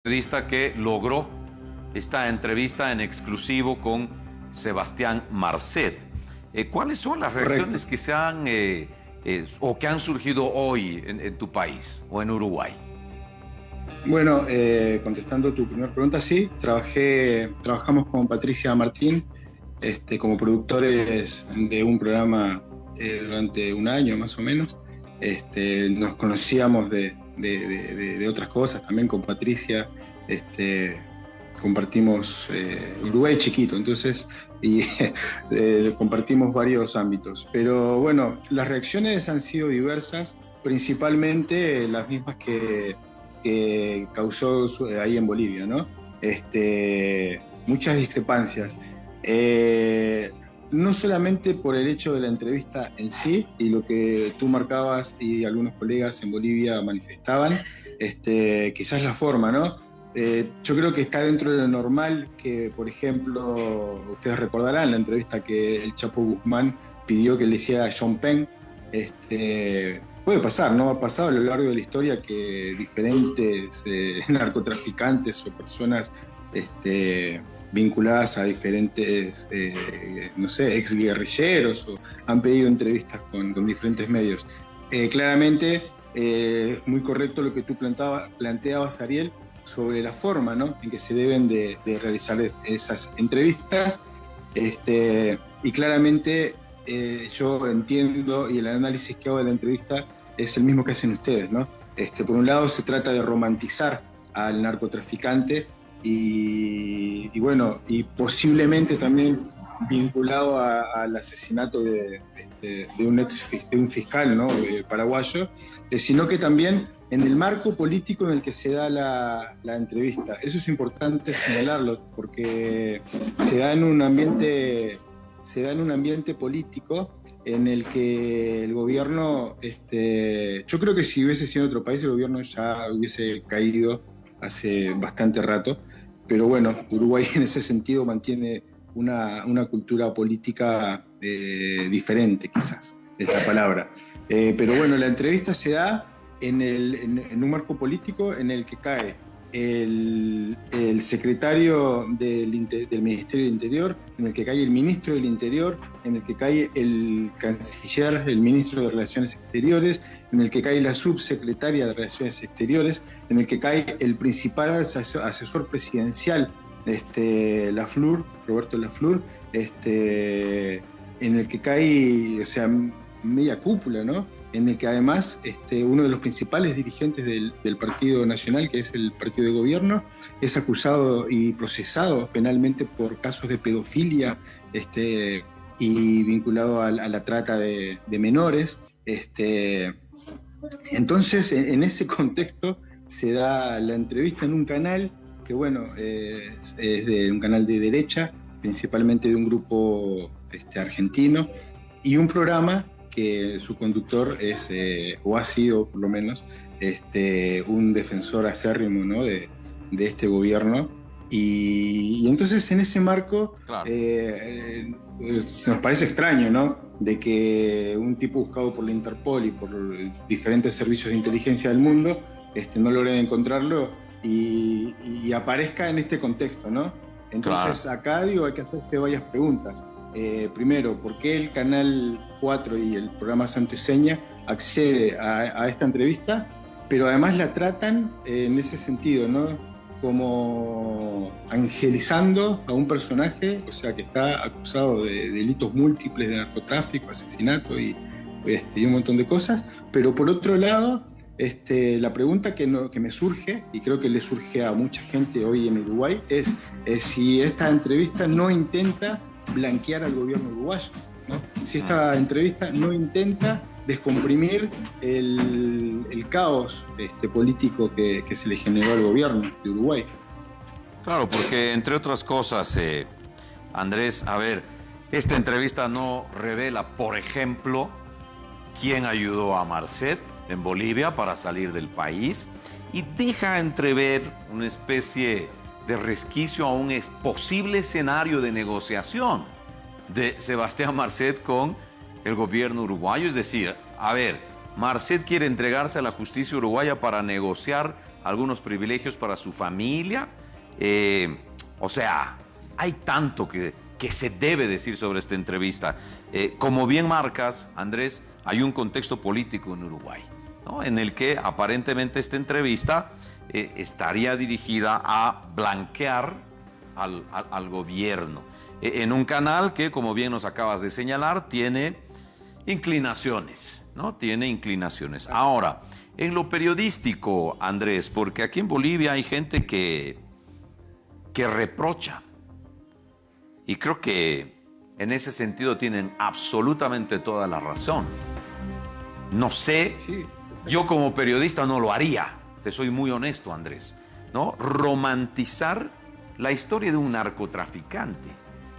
Periodista que logró esta entrevista en exclusivo con Sebastián Marcet. ¿Cuáles son las reacciones que se han o que han surgido hoy en tu país o en Uruguay? Bueno, contestando tu primera pregunta, sí, trabajamos con Patricia Martín como productores de un programa durante un año más o menos. Nos conocíamos de otras cosas también con Patricia. Compartimos Uruguay chiquito, entonces, y compartimos varios ámbitos. Pero bueno, las reacciones han sido diversas, principalmente las mismas que causó ahí en Bolivia, ¿no? Muchas discrepancias. No solamente por el hecho de la entrevista en sí y lo que tú marcabas y algunos colegas en Bolivia manifestaban, quizás la forma, ¿no? Yo creo que está dentro de lo normal que, por ejemplo, ustedes recordarán la entrevista que el Chapo Guzmán pidió que eligiera a Sean Penn. Puede pasar, ¿no? Ha pasado a lo largo de la historia que diferentes narcotraficantes o personas vinculadas a diferentes, no sé, exguerrilleros o han pedido entrevistas con diferentes medios. Claramente, es muy correcto lo que tú planteabas, Ariel, sobre la forma, ¿no?, en que se deben de realizar esas entrevistas. Y claramente yo entiendo, y el análisis que hago de la entrevista es el mismo que hacen ustedes, ¿no? Por un lado se trata de romantizar al narcotraficante y bueno, y posiblemente también vinculado al asesinato de un fiscal, ¿no?, paraguayo, sino que también en el marco político en el que se da la entrevista. Eso es importante señalarlo, porque se da en un ambiente político en el que el gobierno, yo creo que si hubiese sido en otro país, el gobierno ya hubiese caído hace bastante rato, pero bueno, Uruguay en ese sentido mantiene una cultura política diferente, quizás, es la palabra. Pero bueno, la entrevista se da en un marco político en el que cae el secretario del Ministerio del Interior, en el que cae el ministro del Interior, en el que cae el canciller, el ministro de Relaciones Exteriores, en el que cae la subsecretaria de Relaciones Exteriores, en el que cae el principal asesor presidencial, Lafleur, Roberto Lafleur, en el que cae, o sea, media cúpula, ¿no? En el que además uno de los principales dirigentes del Partido Nacional, que es el partido de gobierno, es acusado y procesado penalmente por casos de pedofilia y vinculado a la trata de menores. Entonces, en ese contexto se da la entrevista en un canal que, bueno, es de un canal de derecha, principalmente de un grupo argentino, y un programa que su conductor es, o ha sido por lo menos, un defensor acérrimo, ¿no?, de este gobierno. Y entonces en ese marco, Claro. nos parece extraño, ¿no?, de que un tipo buscado por la Interpol y por diferentes servicios de inteligencia del mundo no logren encontrarlo y aparezca en este contexto, ¿no? Entonces Claro. acá digo, hay que hacerse varias preguntas. Primero, ¿por qué el Canal 4 y el programa Santo y Seña accede a esta entrevista? Pero además la tratan en ese sentido, ¿no?, como angelizando a un personaje, o sea, que está acusado de delitos múltiples de narcotráfico, asesinato y un montón de cosas. Pero por otro lado, la pregunta que me surge, y creo que le surge a mucha gente hoy en Uruguay, es si esta entrevista no intenta blanquear al gobierno uruguayo, ¿no? Si esta entrevista no intenta descomprimir el caos político que se le generó al gobierno de Uruguay. Claro, porque entre otras cosas, Andrés, a ver, esta entrevista no revela, por ejemplo, quién ayudó a Marcet en Bolivia para salir del país y deja entrever una especie de resquicio a un posible escenario de negociación de Sebastián Marcet con el gobierno uruguayo. Es decir, a ver, Marcet quiere entregarse a la justicia uruguaya para negociar algunos privilegios para su familia. O sea, hay tanto que se debe decir sobre esta entrevista. Como bien marcas, Andrés, hay un contexto político en Uruguay, ¿no?, en el que aparentemente esta entrevista estaría dirigida a blanquear al gobierno. En un canal que, como bien nos acabas de señalar, tiene inclinaciones, ¿no? Tiene inclinaciones. Ahora, en lo periodístico, Andrés, porque aquí en Bolivia hay gente que reprocha, y creo que en ese sentido tienen absolutamente toda la razón. No sé, Sí. yo como periodista no lo haría, te soy muy honesto, Andrés, ¿no? Romantizar la historia de un narcotraficante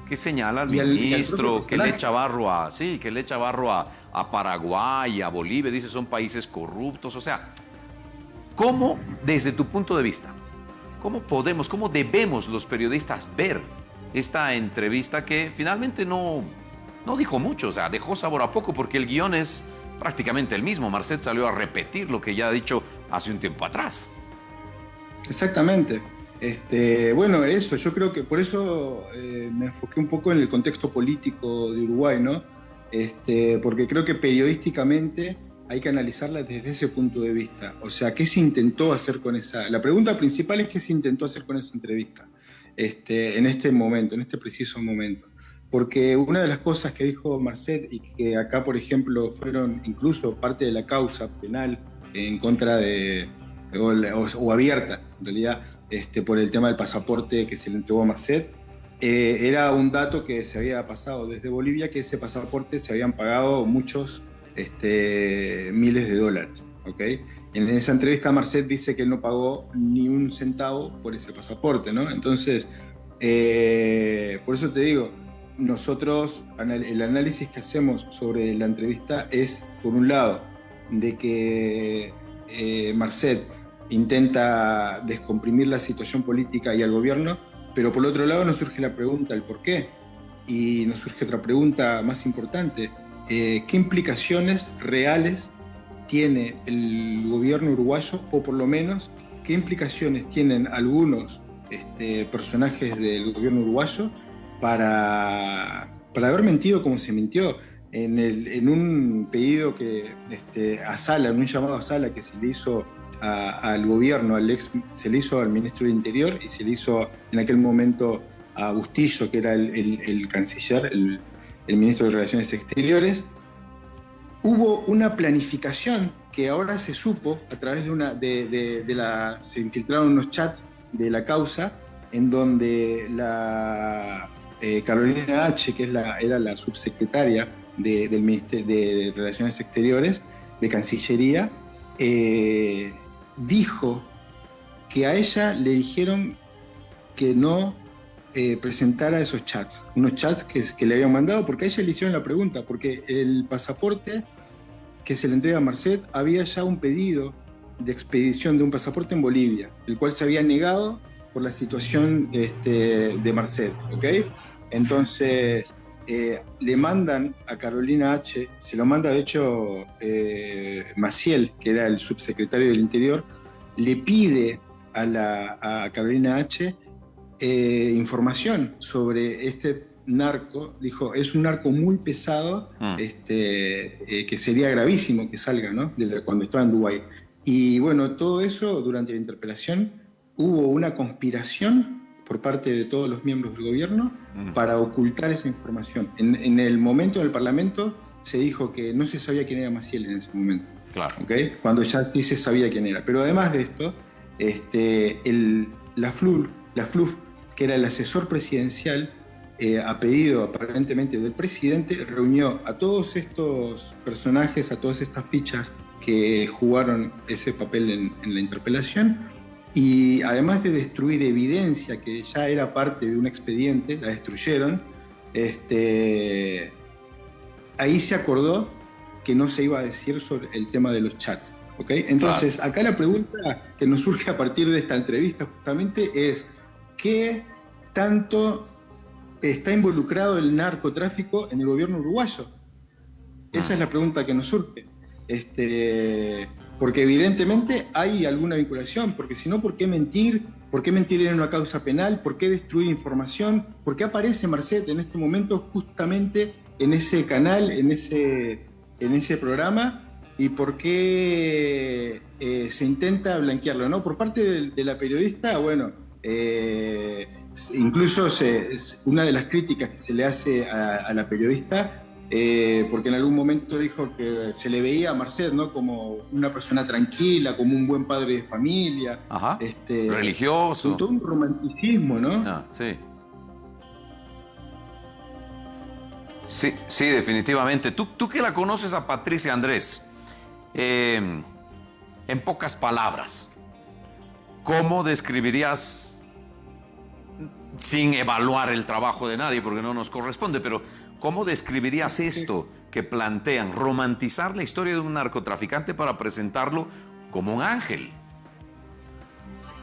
que señala al Y al ministro, propio que le personaje. echa barro a, sí, que le echa barro a Paraguay, a Bolivia, dice son países corruptos. O sea, ¿cómo, desde tu punto de vista, cómo debemos los periodistas ver esta entrevista que finalmente no dijo mucho? O sea, dejó sabor a poco porque el guión es prácticamente el mismo. Marcet salió a repetir lo que ya ha dicho hace un tiempo atrás. Exactamente. Bueno, eso, yo creo que por eso me enfoqué un poco en el contexto político de Uruguay, ¿no? Porque creo que periodísticamente hay que analizarla desde ese punto de vista. O sea, ¿qué se intentó hacer con esa? La pregunta principal es qué se intentó hacer con esa entrevista en este momento, en este preciso momento. Porque una de las cosas que dijo Marcet y que acá, por ejemplo, fueron incluso parte de la causa penal en contra de, o abierta, en realidad, por el tema del pasaporte que se le entregó a Marcet, era un dato que se había pasado desde Bolivia, que ese pasaporte se habían pagado muchos miles de dólares, ¿ok? En esa entrevista Marcet dice que él no pagó ni un centavo por ese pasaporte, ¿no? Entonces, por eso te digo, nosotros, el análisis que hacemos sobre la entrevista es, por un lado, de que Marcet intenta descomprimir la situación política y al gobierno, pero por otro lado nos surge la pregunta, el por qué. Y nos surge otra pregunta más importante, ¿qué implicaciones reales tiene el gobierno uruguayo, o por lo menos, qué implicaciones tienen algunos personajes del gobierno uruguayo para haber mentido como se mintió en un pedido que a Sala, en un llamado a Sala que se le hizo al gobierno, se le hizo al ministro del Interior y se le hizo en aquel momento a Bustillo, que era el canciller, el ministro de Relaciones Exteriores. Hubo una planificación que ahora se supo a través se infiltraron unos chats de la causa en donde Carolina H., que era la subsecretaria del Ministerio de Relaciones Exteriores, de Cancillería, dijo que a ella le dijeron que no presentara esos chats, unos chats que le habían mandado, porque a ella le hicieron la pregunta, porque el pasaporte que se le entrega a Marcet, había ya un pedido de expedición de un pasaporte en Bolivia, el cual se había negado por la situación de Marcet, ¿ok? Entonces, le mandan a Carolina H., se lo manda de hecho Maciel, que era el subsecretario del Interior, le pide a Carolina H. Información sobre este narco. Dijo, es un narco muy pesado, que sería gravísimo que salga, ¿no?, cuando estaba en Dubái. Y bueno, todo eso durante la interpelación hubo una conspiración por parte de todos los miembros del gobierno para ocultar esa información. En el momento del Parlamento se dijo que no se sabía quién era Maciel en ese momento. Claro. ¿Okay? Cuando ya sí se sabía quién era. Pero además de esto, la FLUF, que era el asesor presidencial, a pedido aparentemente del presidente, reunió a todos estos personajes, a todas estas fichas que jugaron ese papel en la interpelación, y además de destruir evidencia que ya era parte de un expediente, la destruyeron. Ahí se acordó que no se iba a decir sobre el tema de los chats, ¿ok? Entonces, claro, acá la pregunta que nos surge a partir de esta entrevista justamente es ¿qué tanto está involucrado el narcotráfico en el gobierno uruguayo? Esa es la pregunta que nos surge. porque evidentemente hay alguna vinculación, porque si no, ¿por qué mentir? ¿Por qué mentir en una causa penal? ¿Por qué destruir información? ¿Por qué aparece Marcet en este momento justamente en ese canal, en ese programa? ¿Y por qué se intenta blanquearlo, ¿no? Por parte de la periodista, bueno, incluso una de las críticas que se le hace a la periodista, porque en algún momento dijo que se le veía a Marcet, ¿no?, como una persona tranquila, como un buen padre de familia. Ajá. Religioso. Todo un romanticismo, ¿no? Ah, sí. Sí, sí, definitivamente. Tú que la conoces a Patricia, Andrés, en pocas palabras, ¿cómo describirías, sin evaluar el trabajo de nadie, porque no nos corresponde, pero cómo describirías esto que plantean, romantizar la historia de un narcotraficante para presentarlo como un ángel?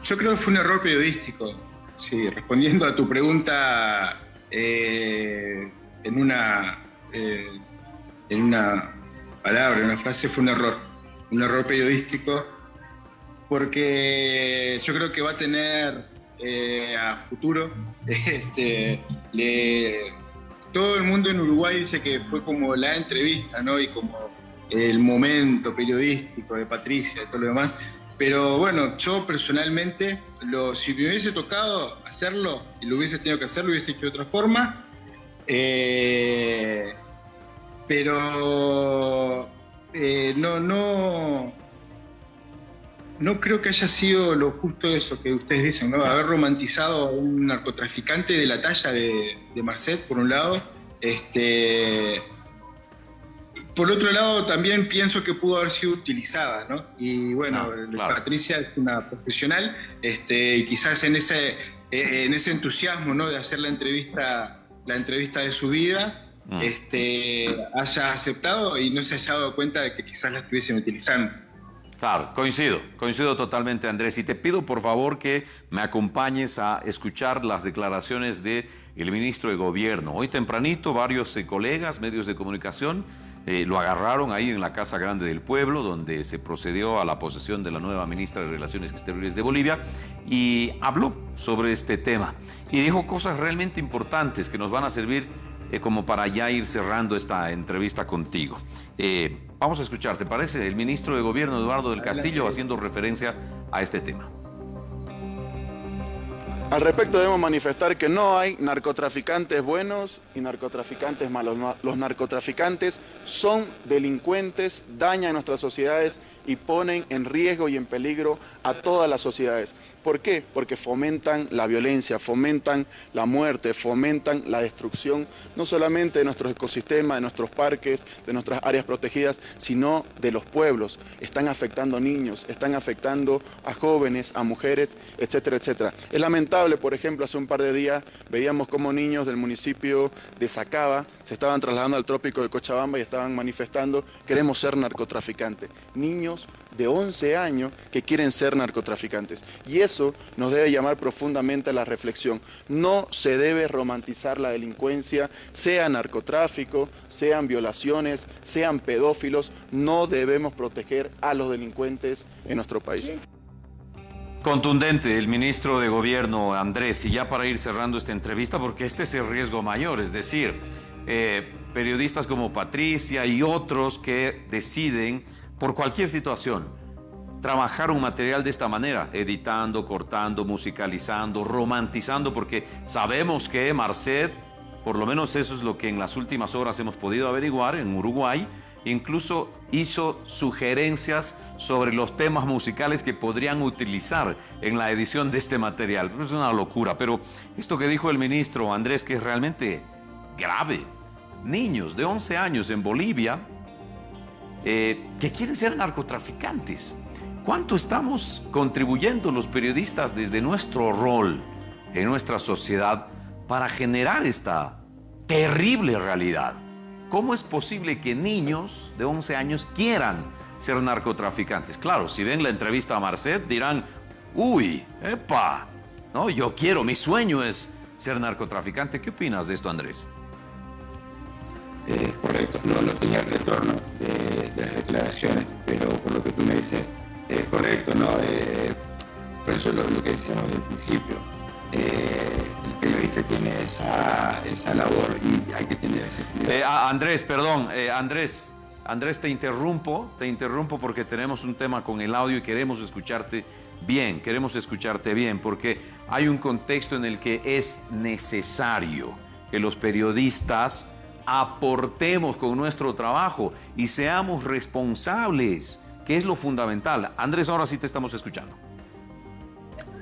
Yo creo que fue un error periodístico. Sí, respondiendo a tu pregunta en una palabra, en una frase, fue un error periodístico, porque yo creo que va a tener a futuro, todo el mundo en Uruguay dice que fue como la entrevista, ¿no?, y como el momento periodístico de Patricia y todo lo demás. Pero bueno, yo personalmente, si me hubiese tocado hacerlo y lo hubiese tenido que hacer, lo hubiese hecho de otra forma. Pero no creo que haya sido lo justo eso que ustedes dicen, ¿no? Haber romantizado a un narcotraficante de la talla de Marcet, por un lado. Por otro lado, también pienso que pudo haber sido utilizada, ¿no? Y bueno, claro. Patricia es una profesional, y quizás en ese entusiasmo, ¿no?, de hacer la entrevista de su vida, haya aceptado y no se haya dado cuenta de que quizás la estuviesen utilizando. Claro, coincido totalmente, Andrés. Y te pido, por favor, que me acompañes a escuchar las declaraciones del ministro de Gobierno. Hoy tempranito, varios colegas, medios de comunicación, lo agarraron ahí en la Casa Grande del Pueblo, donde se procedió a la posesión de la nueva ministra de Relaciones Exteriores de Bolivia, y habló sobre este tema. Y dijo cosas realmente importantes que nos van a servir como para ya ir cerrando esta entrevista contigo. Vamos a escuchar, ¿te parece? El ministro de Gobierno, Eduardo del Castillo, haciendo referencia a este tema. Al respecto debemos manifestar que no hay narcotraficantes buenos y narcotraficantes malos. Los narcotraficantes son delincuentes, dañan nuestras sociedades y ponen en riesgo y en peligro a todas las sociedades. ¿Por qué? Porque fomentan la violencia, fomentan la muerte, fomentan la destrucción, no solamente de nuestros ecosistemas, de nuestros parques, de nuestras áreas protegidas, sino de los pueblos. Están afectando a niños, están afectando a jóvenes, a mujeres, etcétera, etcétera. Es lamentable, por ejemplo, hace un par de días veíamos cómo niños del municipio de Sacaba se estaban trasladando al trópico de Cochabamba y estaban manifestando: queremos ser narcotraficantes. Niños de 11 años que quieren ser narcotraficantes. Y eso nos debe llamar profundamente a la reflexión. No se debe romantizar la delincuencia, sea narcotráfico, sean violaciones, sean pedófilos. No debemos proteger a los delincuentes en nuestro país. Contundente el ministro de Gobierno, Andrés, y ya para ir cerrando esta entrevista, porque este es el riesgo mayor, es decir, periodistas como Patricia y otros que deciden, por cualquier situación, trabajar un material de esta manera, editando, cortando, musicalizando, romantizando, porque sabemos que Marcet, por lo menos eso es lo que en las últimas horas hemos podido averiguar en Uruguay, incluso hizo sugerencias sobre los temas musicales que podrían utilizar en la edición de este material. Es una locura, pero esto que dijo el ministro Andrés, que es realmente grave. Niños de 11 años en Bolivia que quieren ser narcotraficantes. ¿Cuánto estamos contribuyendo los periodistas desde nuestro rol en nuestra sociedad para generar esta terrible realidad? ¿Cómo es posible que niños de 11 años quieran ser narcotraficantes? Claro, si ven la entrevista a Marcet dirán: uy, epa, no, yo quiero, mi sueño es ser narcotraficante. ¿Qué opinas de esto, Andrés? Correcto, no tenía retorno de las declaraciones, pero por lo que tú me dices, es correcto, ¿no? Por eso lo que decíamos desde el principio, el periodista tiene esa labor y hay que tener ese Andrés, perdón, Andrés, te interrumpo porque tenemos un tema con el audio y queremos escucharte bien, porque hay un contexto en el que es necesario que los periodistas aportemos con nuestro trabajo y seamos responsables, que es lo fundamental. Andrés, ahora sí te estamos escuchando.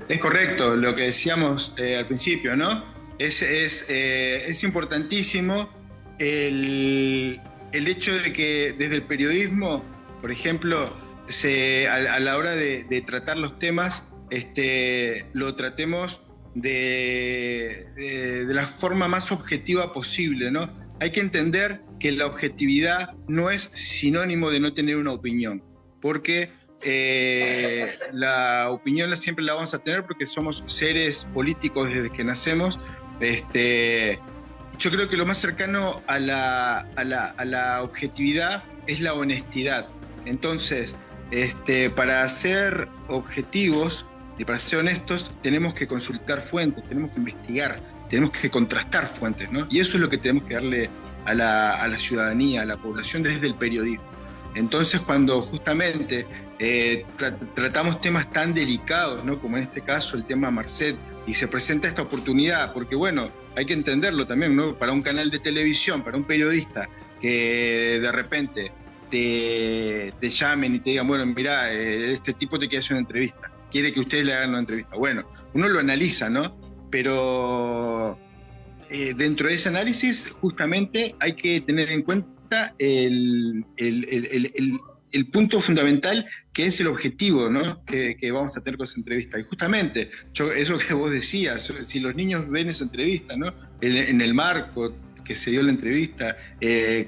Es correcto lo que decíamos al principio, ¿no? Es importantísimo el hecho de que desde el periodismo, por ejemplo, a la hora de tratar los temas, lo tratemos de la forma más objetiva posible, ¿no? Hay que entender que la objetividad no es sinónimo de no tener una opinión, porque la opinión siempre la vamos a tener porque somos seres políticos desde que nacemos. Yo creo que lo más cercano a la objetividad es la honestidad. Entonces, para ser objetivos y para ser honestos, tenemos que consultar fuentes, tenemos que investigar, tenemos que contrastar fuentes, ¿no? Y eso es lo que tenemos que darle a la ciudadanía, a la población desde el periodismo. Entonces, cuando justamente tratamos temas tan delicados, ¿no? Como en este caso el tema Marcet, y se presenta esta oportunidad, porque bueno, hay que entenderlo también, ¿no? Para un canal de televisión, para un periodista que de repente te llamen y te digan, bueno, mirá, este tipo te quiere hacer una entrevista, quiere que ustedes le hagan una entrevista. Bueno, uno lo analiza, ¿no? Pero dentro de ese análisis justamente hay que tener en cuenta el punto fundamental, que es el objetivo, ¿no? que vamos a tener con esa entrevista. Y justamente, eso que vos decías, si los niños ven esa entrevista, ¿no? En el marco que se dio la entrevista,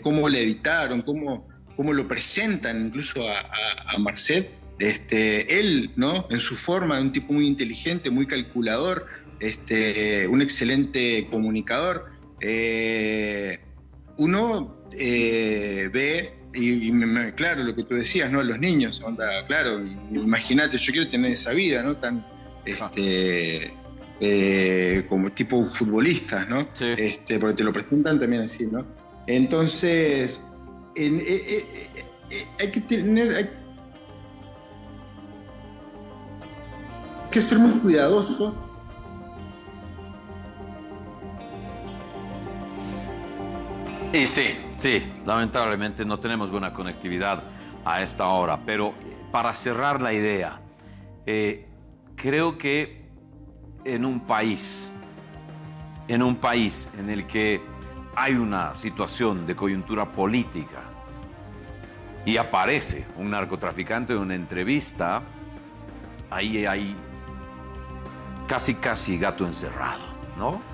cómo la editaron, cómo lo presentan incluso a Marcet, él, ¿no? En su forma, un tipo muy inteligente, muy calculador, un excelente comunicador, uno ve, y claro, lo que tú decías, ¿no? Los niños, onda, claro, imagínate, yo quiero tener esa vida, ¿no? Tan, como tipo futbolistas, ¿no? Sí. Porque te lo presentan también así, ¿no? Entonces, hay que ser muy cuidadoso. Y sí, lamentablemente no tenemos buena conectividad a esta hora, pero para cerrar la idea, creo que en un país en el que hay una situación de coyuntura política y aparece un narcotraficante en una entrevista, ahí hay casi gato encerrado, ¿no?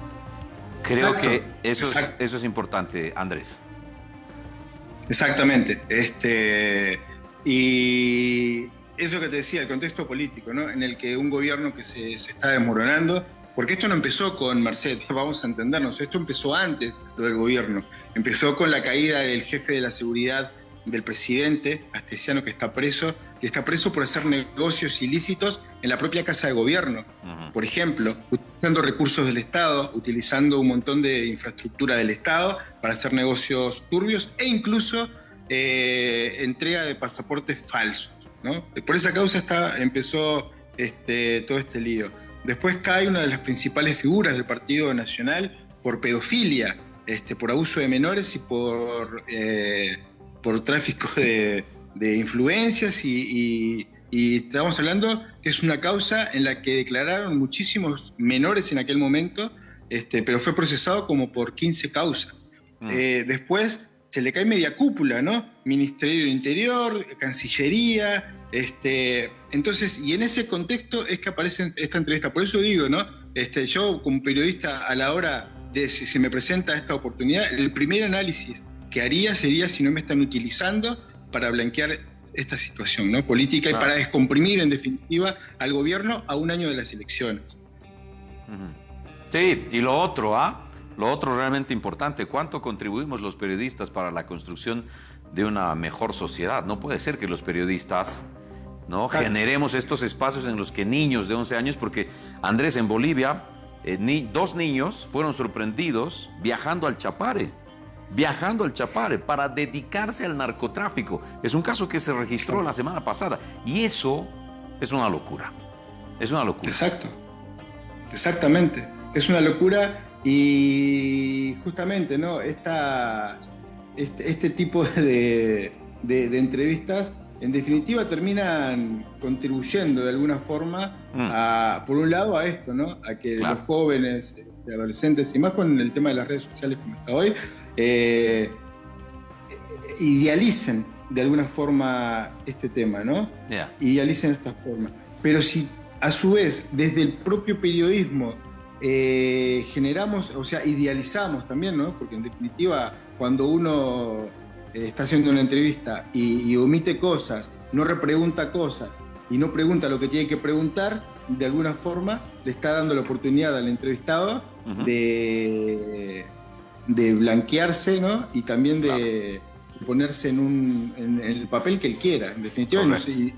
Creo Exacto. Que eso es importante, Andrés. Exactamente. Y eso que te decía, el contexto político, ¿no? En el que un gobierno que se está desmoronando, porque esto no empezó con Marcet, vamos a entendernos, esto empezó antes, lo del gobierno. Empezó con la caída del jefe de la seguridad del presidente, Astesiano, que está preso por hacer negocios ilícitos en la propia casa de gobierno. Uh-huh. Por ejemplo, utilizando recursos del Estado, utilizando un montón de infraestructura del Estado para hacer negocios turbios e incluso entrega de pasaportes falsos, ¿no? Por esa causa empezó todo este lío. Después cae una de las principales figuras del Partido Nacional por pedofilia, por abuso de menores y por tráfico de influencias y estamos hablando que es una causa en la que declararon muchísimos menores en aquel momento, pero fue procesado como por 15 causas. Después se le cae media cúpula, ¿no? Ministerio del Interior, Cancillería, entonces, y en ese contexto es que aparece esta entrevista. Por eso digo, ¿no? Yo como periodista, a la hora de si se me presenta esta oportunidad, el primer análisis que haría sería si no me están utilizando para blanquear esta situación, ¿no? Política, claro. Y para descomprimir en definitiva al gobierno a un año de las elecciones. Sí, y lo otro, Lo otro realmente importante, ¿cuánto contribuimos los periodistas para la construcción de una mejor sociedad? No puede ser que los periodistas, ¿no?, generemos estos espacios en los que niños de 11 años, porque Andrés, en Bolivia, 2 niños fueron sorprendidos viajando al Chapare para dedicarse al narcotráfico. Es un caso que se registró la semana pasada y eso es una locura. Es una locura. Exacto. Exactamente. Es una locura y justamente, ¿no? Este tipo de entrevistas en definitiva terminan contribuyendo de alguna forma por un lado a esto, ¿no? A que los jóvenes, adolescentes y más con el tema de las redes sociales como está hoy, idealicen de alguna forma este tema, ¿no? Idealicen estas formas. Pero si a su vez desde el propio periodismo generamos, o sea, idealizamos también, ¿no? Porque en definitiva cuando uno está haciendo una entrevista y omite cosas, no repregunta cosas y no pregunta lo que tiene que preguntar, de alguna forma le está dando la oportunidad al entrevistado de blanquearse, ¿no? Y también de ponerse en el papel que él quiera, en definitiva,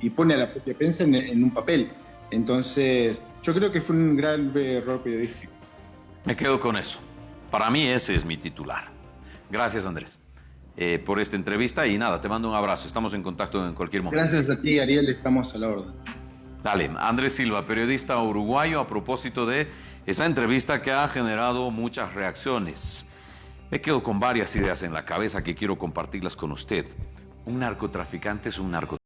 y pone a la propia prensa en un papel. Entonces, yo creo que fue un gran error periodístico. Me quedo con eso. Para mí ese es mi titular. Gracias, Andrés, por esta entrevista y nada, te mando un abrazo. Estamos en contacto en cualquier momento. Gracias a ti, Ariel, estamos a la orden. Dale, Andrés Silva, periodista uruguayo, a propósito de esa entrevista que ha generado muchas reacciones. Me quedo con varias ideas en la cabeza que quiero compartirlas con usted. Un narcotraficante es un narcotraficante.